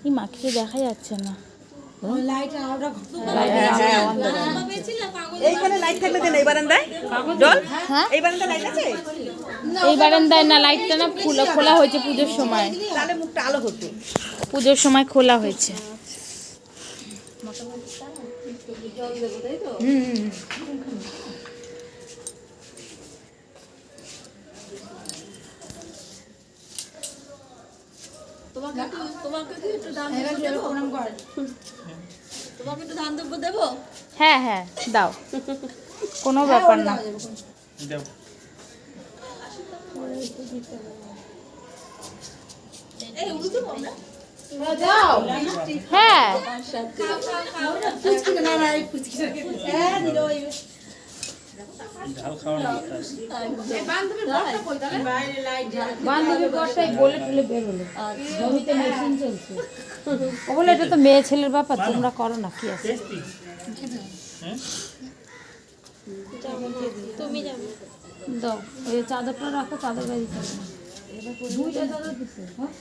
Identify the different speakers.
Speaker 1: এই মাকে দেখা যাচ্ছে না।
Speaker 2: এইখানে লাইট থাকলে দেন এই বারান্দায় ডল।
Speaker 1: হ্যাঁ
Speaker 2: এই বারান্দায় লাইট আছে?
Speaker 1: এই বারান্দায় না, লাইটটা না খোলা হয়েছে পুজোর সময়।
Speaker 2: তাহলে মুখটা আলো হতো।
Speaker 1: পুজোর সময় খোলা হয়েছে।
Speaker 3: তোমাকে একটু ধান দেবো দেবো?
Speaker 1: হ্যাঁ হ্যাঁ দাও, কোনো ব্যাপার না। হ্যাঁ বান্ধবীর ঘরটাই বলে টুলে বের হলো, জমিতে মেশিন চলছে। ও বলে এটা তো মেয়ে ছেলের ব্যাপার, তোমরা করো না, কি আছে।
Speaker 3: তুমি যাবে
Speaker 1: দাও এই চাদরটা রাখো, চাদর গাড়ি দুইটা চাদর দিচ্ছে। হ্যাঁ